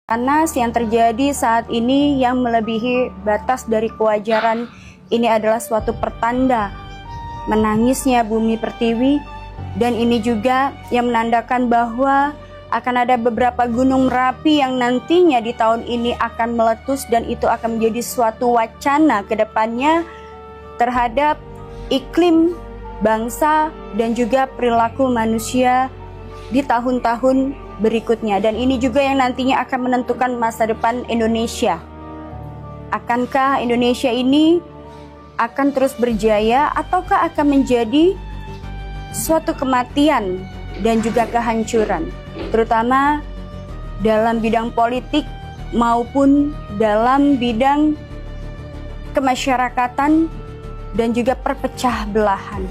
Panas yang terjadi saat ini yang melebihi batas dari kewajaran ini adalah suatu pertanda menangisnya bumi pertiwi, dan ini juga yang menandakan bahwa akan ada beberapa gunung Merapi yang nantinya di tahun ini akan meletus, dan itu akan menjadi suatu wacana ke depannya terhadap iklim, bangsa, dan juga perilaku manusia di tahun-tahun berikutnya. Dan ini juga yang nantinya akan menentukan masa depan Indonesia. Akankah Indonesia ini akan terus berjaya ataukah akan menjadi suatu kematian dan juga kehancuran, terutama dalam bidang politik maupun dalam bidang kemasyarakatan dan juga perpecah belahan.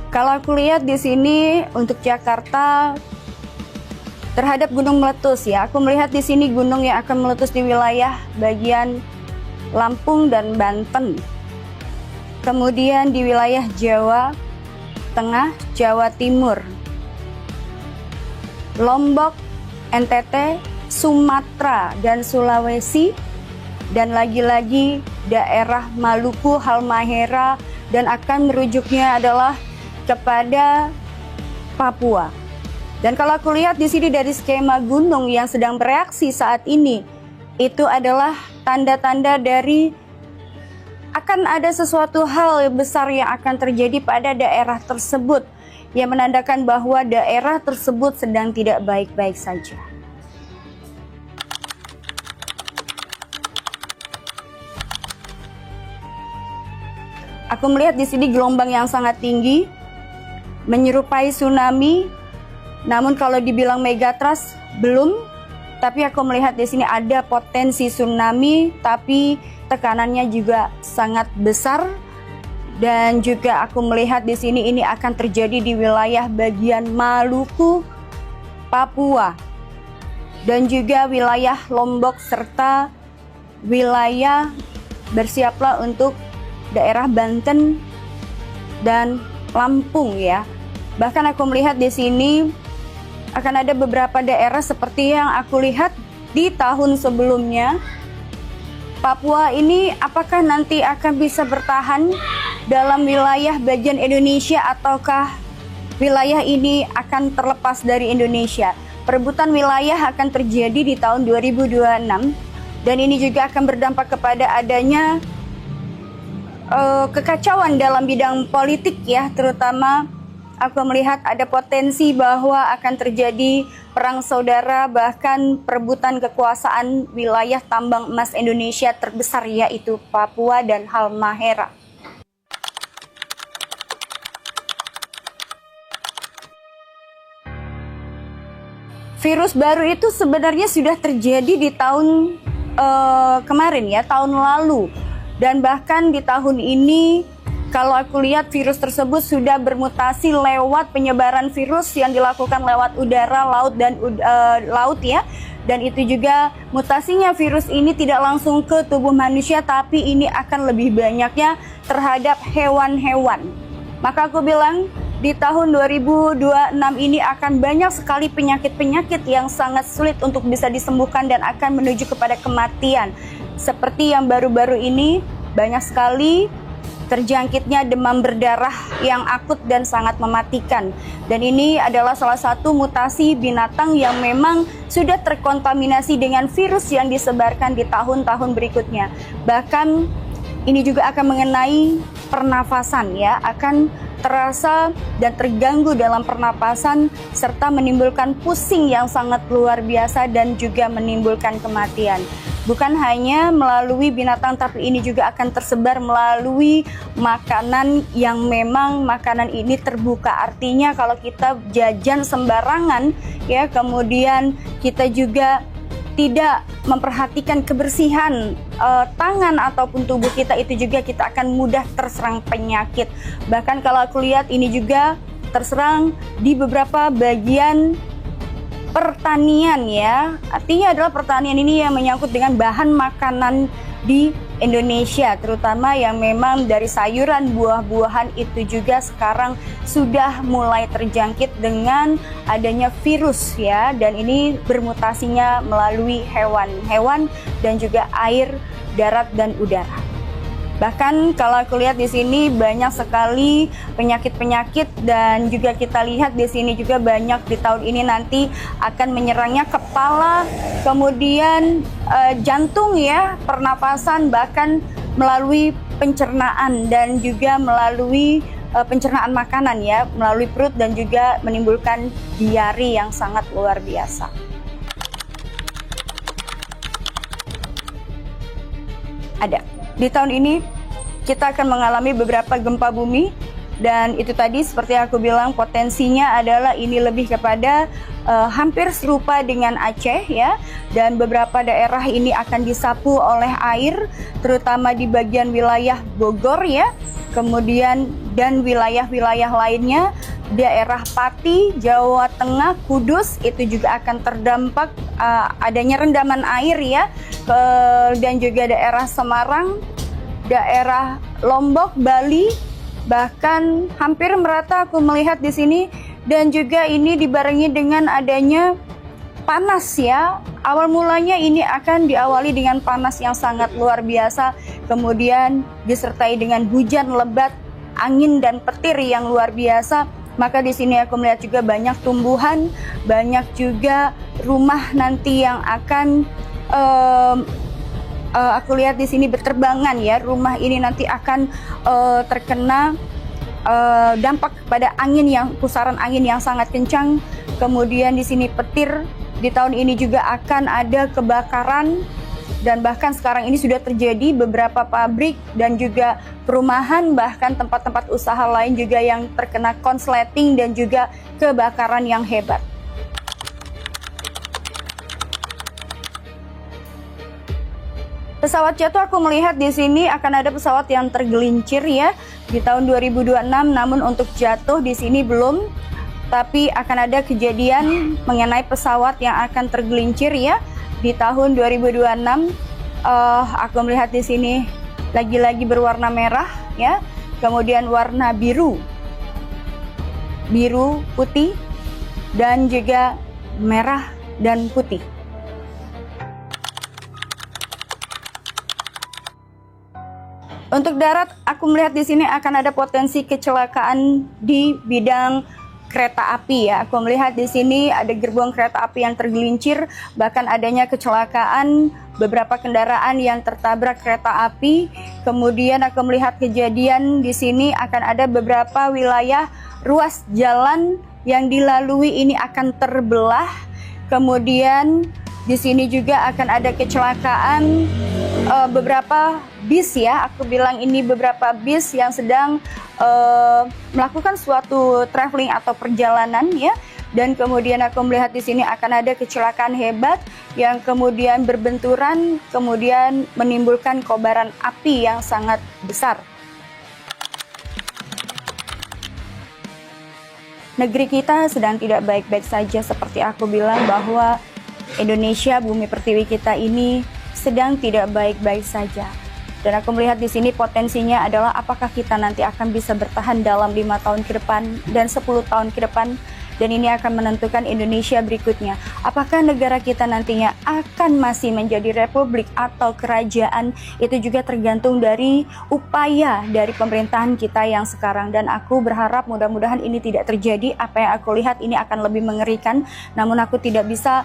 Kalau aku lihat di sini untuk Jakarta terhadap gunung meletus ya, aku melihat di sini gunung yang akan meletus di wilayah bagian Lampung dan Banten. Kemudian di wilayah Jawa Tengah, Jawa Timur, Lombok, NTT, Sumatera dan Sulawesi, dan lagi-lagi daerah Maluku, Halmahera, dan akan merujuknya adalah kepada Papua. Dan kalau aku lihat di sini dari skema gunung yang sedang bereaksi saat ini, itu adalah tanda-tanda dari akan ada sesuatu hal besar yang akan terjadi pada daerah tersebut, yang menandakan bahwa daerah tersebut sedang tidak baik-baik saja. Aku melihat di sini gelombang yang sangat tinggi, menyerupai tsunami, namun kalau dibilang megatrust belum, tapi aku melihat di sini ada potensi tsunami, tapi tekanannya juga sangat besar. Dan juga aku melihat di sini ini akan terjadi di wilayah bagian Maluku, Papua, dan juga wilayah Lombok serta wilayah bersiaplah untuk daerah Banten dan Lampung ya. Bahkan aku melihat di sini akan ada beberapa daerah seperti yang aku lihat di tahun sebelumnya. Papua ini apakah nanti akan bisa bertahan dalam wilayah bagian Indonesia ataukah wilayah ini akan terlepas dari Indonesia? Perebutan wilayah akan terjadi di tahun 2026, dan ini juga akan berdampak kepada adanya kekacauan dalam bidang politik ya, terutama aku melihat ada potensi bahwa akan terjadi perang saudara, bahkan perebutan kekuasaan wilayah tambang emas Indonesia terbesar yaitu Papua dan Halmahera. Virus baru itu sebenarnya sudah terjadi di tahun kemarin ya, tahun lalu. Dan bahkan di tahun ini, kalau aku lihat virus tersebut sudah bermutasi lewat penyebaran virus yang dilakukan lewat udara, laut, dan laut ya. Dan itu juga mutasinya virus ini tidak langsung ke tubuh manusia, tapi ini akan lebih banyaknya terhadap hewan-hewan. Maka aku bilang di tahun 2026 ini akan banyak sekali penyakit-penyakit yang sangat sulit untuk bisa disembuhkan dan akan menuju kepada kematian. Seperti yang baru-baru ini, banyak sekali terjangkitnya demam berdarah yang akut dan sangat mematikan. Dan ini adalah salah satu mutasi binatang yang memang sudah terkontaminasi dengan virus yang disebarkan di tahun-tahun berikutnya. Bahkan ini juga akan mengenai pernafasan ya, akan terasa dan terganggu dalam pernapasan serta menimbulkan pusing yang sangat luar biasa dan juga menimbulkan kematian. Bukan hanya melalui binatang, tapi ini juga akan tersebar melalui makanan yang memang makanan ini terbuka. Artinya kalau kita jajan sembarangan ya, kemudian kita juga tidak memperhatikan kebersihan tangan ataupun tubuh kita, itu juga kita akan mudah terserang penyakit. Bahkan kalau aku lihat ini juga terserang di beberapa bagian pertanian ya. Artinya adalah pertanian ini yang menyangkut dengan bahan makanan di Indonesia, terutama yang memang dari sayuran, buah-buahan itu juga sekarang sudah mulai terjangkit dengan adanya virus ya, dan ini bermutasinya melalui hewan dan juga air, darat dan udara. Bahkan kalau aku lihat di sini banyak sekali penyakit-penyakit, dan juga kita lihat di sini juga banyak di tahun ini nanti akan menyerangnya kepala, kemudian jantung ya, pernapasan, bahkan melalui pencernaan dan juga melalui pencernaan makanan ya, melalui perut, dan juga menimbulkan diare yang sangat luar biasa. Ada. Di tahun ini kita akan mengalami beberapa gempa bumi, dan itu tadi seperti aku bilang potensinya adalah ini lebih kepada hampir serupa dengan Aceh ya, dan beberapa daerah ini akan disapu oleh air, terutama di bagian wilayah Bogor ya, kemudian dan wilayah-wilayah lainnya, daerah Pati, Jawa Tengah, Kudus itu juga akan terdampak adanya rendaman air ya, dan juga daerah Semarang, daerah Lombok, Bali, bahkan hampir merata aku melihat di sini, dan juga ini dibarengi dengan adanya panas ya. Awal mulanya ini akan diawali dengan panas yang sangat luar biasa, kemudian disertai dengan hujan lebat, angin dan petir yang luar biasa. Maka di sini aku melihat juga banyak tumbuhan, banyak juga rumah nanti yang akan aku lihat di sini berterbangan ya. Rumah ini nanti akan terkena dampak pada angin yang pusaran angin yang sangat kencang. Kemudian di sini petir. Di tahun ini juga akan ada kebakaran, dan bahkan sekarang ini sudah terjadi beberapa pabrik dan juga perumahan, bahkan tempat-tempat usaha lain juga yang terkena konsleting dan juga kebakaran yang hebat. Pesawat jatuh, aku melihat di sini akan ada pesawat yang tergelincir ya di tahun 2026, namun untuk jatuh di sini belum, tapi akan ada kejadian mengenai pesawat yang akan tergelincir ya di tahun 2026. Aku melihat di sini lagi-lagi berwarna merah ya, kemudian warna biru, putih, dan juga merah dan putih. Untuk darat, aku melihat di sini akan ada potensi kecelakaan di bidang kereta api ya. Aku melihat di sini ada gerbong kereta api yang tergelincir, bahkan adanya kecelakaan beberapa kendaraan yang tertabrak kereta api. Kemudian aku melihat kejadian di sini akan ada beberapa wilayah ruas jalan yang dilalui ini akan terbelah. Kemudian di sini juga akan ada kecelakaan beberapa bis ya. Aku bilang ini beberapa bis yang sedang melakukan suatu traveling atau perjalanan ya, dan kemudian aku melihat di sini akan ada kecelakaan hebat yang kemudian berbenturan, kemudian menimbulkan kobaran api yang sangat besar. Negeri kita sedang tidak baik-baik saja, seperti aku bilang bahwa Indonesia, bumi pertiwi kita ini sedang tidak baik-baik saja. Dan aku melihat di sini potensinya adalah apakah kita nanti akan bisa bertahan dalam 5 tahun ke depan dan 10 tahun ke depan, dan ini akan menentukan Indonesia berikutnya. Apakah negara kita nantinya akan masih menjadi republik atau kerajaan, itu juga tergantung dari upaya dari pemerintahan kita yang sekarang. Dan aku berharap mudah-mudahan ini tidak terjadi. Apa yang aku lihat ini akan lebih mengerikan, namun aku tidak bisa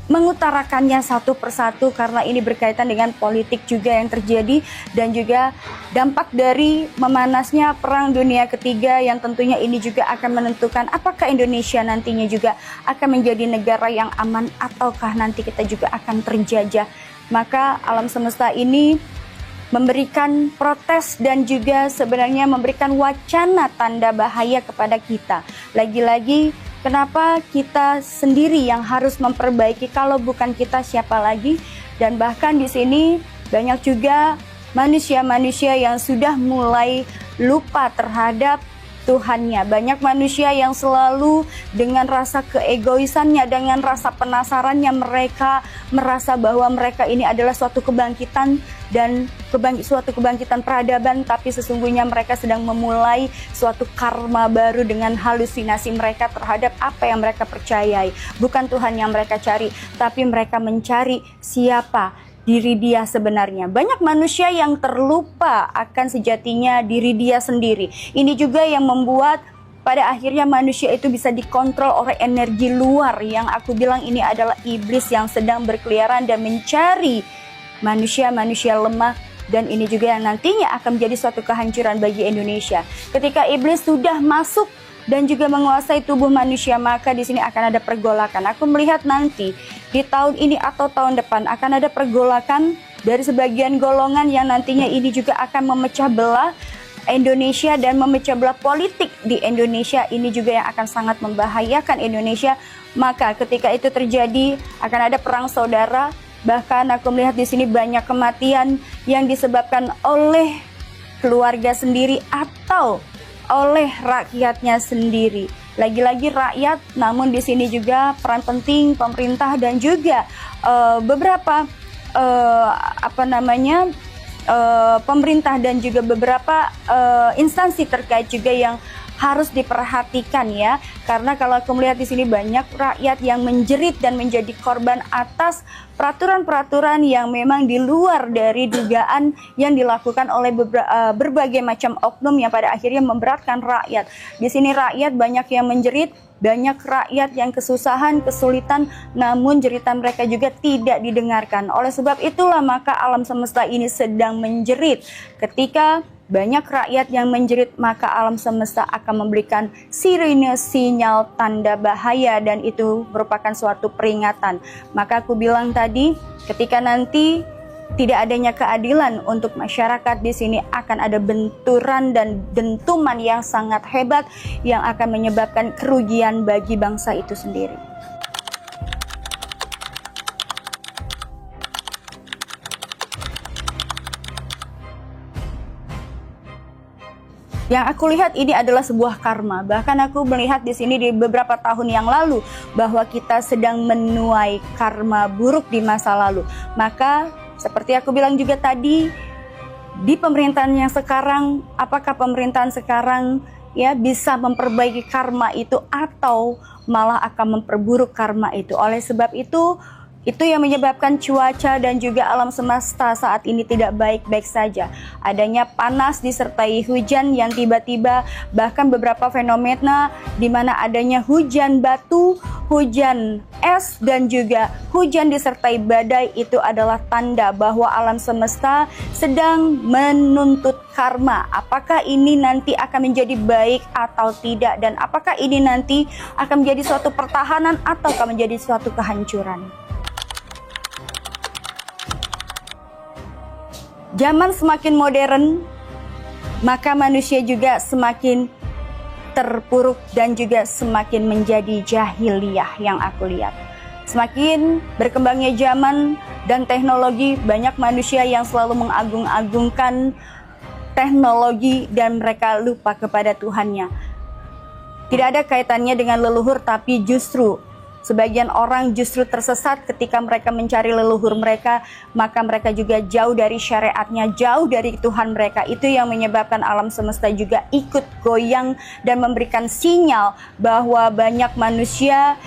mengutarakannya satu persatu karena ini berkaitan dengan politik juga yang terjadi, dan juga dampak dari memanasnya Perang Dunia Ketiga yang tentunya ini juga akan menentukan apakah Indonesia nantinya juga akan menjadi negara yang aman ataukah nanti kita juga akan terjajah. Maka alam semesta ini memberikan protes dan juga sebenarnya memberikan wacana tanda bahaya kepada kita. Lagi-lagi, kenapa kita sendiri yang harus memperbaiki, kalau bukan kita siapa lagi? Dan bahkan di sini banyak juga manusia-manusia yang sudah mulai lupa terhadap Tuhannya. Banyak manusia yang selalu dengan rasa keegoisannya, dengan rasa penasarannya, mereka merasa bahwa mereka ini adalah suatu kebangkitan dan suatu kebangkitan peradaban, tapi sesungguhnya mereka sedang memulai suatu karma baru dengan halusinasi mereka terhadap apa yang mereka percayai. Bukan Tuhan yang mereka cari, tapi mereka mencari siapa diri dia sebenarnya. Banyak manusia yang terlupa akan sejatinya diri dia sendiri. Ini juga yang membuat pada akhirnya manusia itu bisa dikontrol oleh energi luar, yang aku bilang ini adalah iblis yang sedang berkeliaran dan mencari manusia-manusia lemah. Dan ini juga yang nantinya akan menjadi suatu kehancuran bagi Indonesia. Ketika iblis sudah masuk dan juga menguasai tubuh manusia, maka di sini akan ada pergolakan. Aku melihat nanti di tahun ini atau tahun depan akan ada pergolakan dari sebagian golongan yang nantinya ini juga akan memecah belah Indonesia dan memecah belah politik di Indonesia. Ini juga yang akan sangat membahayakan Indonesia. Maka ketika itu terjadi akan ada perang saudara. Bahkan aku melihat di sini banyak kematian yang disebabkan oleh keluarga sendiri atau oleh rakyatnya sendiri. Lagi-lagi rakyat, namun di sini juga peran penting pemerintah dan juga beberapa pemerintah dan juga beberapa instansi terkait juga yang harus diperhatikan ya, karena kalau aku melihat di sini banyak rakyat yang menjerit dan menjadi korban atas peraturan-peraturan yang memang di luar dari dugaan yang dilakukan oleh berbagai macam oknum yang pada akhirnya memberatkan rakyat. Di sini rakyat banyak yang menjerit, banyak rakyat yang kesusahan, kesulitan, namun jeritan mereka juga tidak didengarkan. Oleh sebab itulah maka alam semesta ini sedang menjerit. Ketika banyak rakyat yang menjerit, maka alam semesta akan memberikan sirine sinyal tanda bahaya, dan itu merupakan suatu peringatan. Maka aku bilang tadi, ketika nanti tidak adanya keadilan untuk masyarakat, di sini akan ada benturan dan dentuman yang sangat hebat yang akan menyebabkan kerugian bagi bangsa itu sendiri. Yang aku lihat ini adalah sebuah karma. Bahkan aku melihat di sini di beberapa tahun yang lalu bahwa kita sedang menuai karma buruk di masa lalu. Maka seperti aku bilang juga tadi, di pemerintahan yang sekarang, apakah pemerintahan sekarang ya bisa memperbaiki karma itu atau malah akan memperburuk karma itu? Oleh sebab itu yang menyebabkan cuaca dan juga alam semesta saat ini tidak baik-baik saja. Adanya panas disertai hujan yang tiba-tiba, bahkan beberapa fenomena di mana adanya hujan batu, hujan es, dan juga hujan disertai badai, itu adalah tanda bahwa alam semesta sedang menuntut karma. Apakah ini nanti akan menjadi baik atau tidak, dan apakah ini nanti akan menjadi suatu pertahanan atau akan menjadi suatu kehancuran. Zaman semakin modern, maka manusia juga semakin terpuruk dan juga semakin menjadi jahiliyah yang aku lihat. Semakin berkembangnya zaman dan teknologi, banyak manusia yang selalu mengagung-agungkan teknologi dan mereka lupa kepada Tuhannya. Tidak ada kaitannya dengan leluhur, tapi justru sebagian orang justru tersesat ketika mereka mencari leluhur mereka, maka mereka juga jauh dari syariatnya, jauh dari Tuhan mereka. Itu yang menyebabkan alam semesta juga ikut goyang dan memberikan sinyal bahwa banyak manusia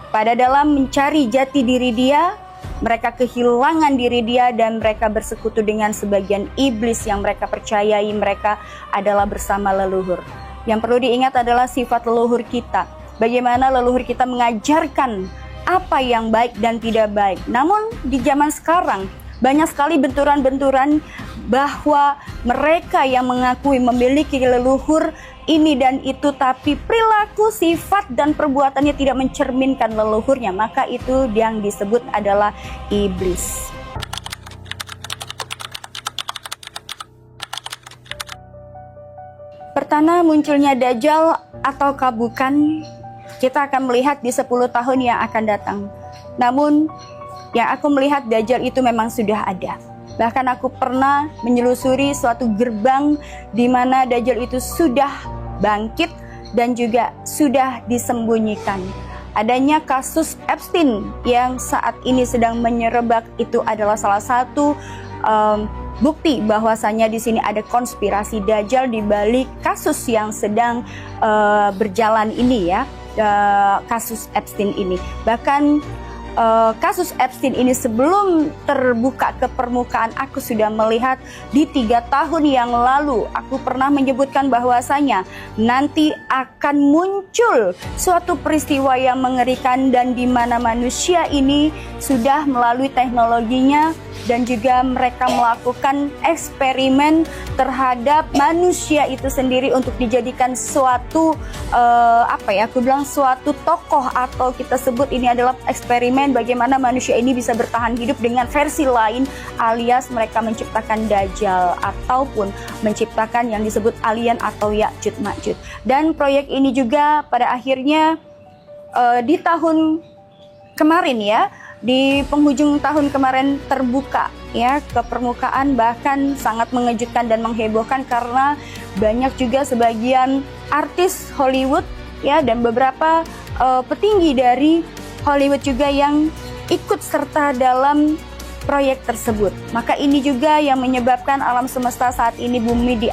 pada dalam mencari jati diri dia, mereka kehilangan diri dia dan mereka bersekutu dengan sebagian iblis yang mereka percayai mereka adalah bersama leluhur. Yang perlu diingat adalah sifat leluhur kita. Bagaimana leluhur kita mengajarkan apa yang baik dan tidak baik. Namun di zaman sekarang banyak sekali benturan-benturan bahwa mereka yang mengakui memiliki leluhur ini dan itu, tapi perilaku, sifat, dan perbuatannya tidak mencerminkan leluhurnya, maka itu yang disebut adalah iblis. Pertama munculnya Dajjal atau bukan, kita akan melihat di 10 tahun yang akan datang. Namun yang aku melihat Dajjal itu memang sudah ada. Bahkan aku pernah menyelusuri suatu gerbang di mana Dajjal itu sudah bangkit dan juga sudah disembunyikan. Adanya kasus Epstein yang saat ini sedang menyerebak itu adalah salah satu bukti bahwasanya di sini ada konspirasi Dajjal di balik kasus yang sedang berjalan ini ya, kasus Epstein ini. Bahkan kasus Epstein ini sebelum terbuka ke permukaan, aku sudah melihat di 3 tahun yang lalu aku pernah menyebutkan bahwasanya nanti akan muncul suatu peristiwa yang mengerikan dan di mana manusia ini sudah melalui teknologinya dan juga mereka melakukan eksperimen terhadap manusia itu sendiri untuk dijadikan suatu suatu tokoh, atau kita sebut ini adalah eksperimen bagaimana manusia ini bisa bertahan hidup dengan versi lain, alias mereka menciptakan Dajjal ataupun menciptakan yang disebut alien atau Ya'juj Ma'juj. Dan proyek ini juga pada akhirnya di tahun kemarin ya, di penghujung tahun kemarin terbuka ya ke permukaan, bahkan sangat mengejutkan dan menghebohkan karena banyak juga sebagian artis Hollywood ya dan beberapa petinggi dari Hollywood juga yang ikut serta dalam proyek tersebut. Maka ini juga yang menyebabkan alam semesta saat ini bumi di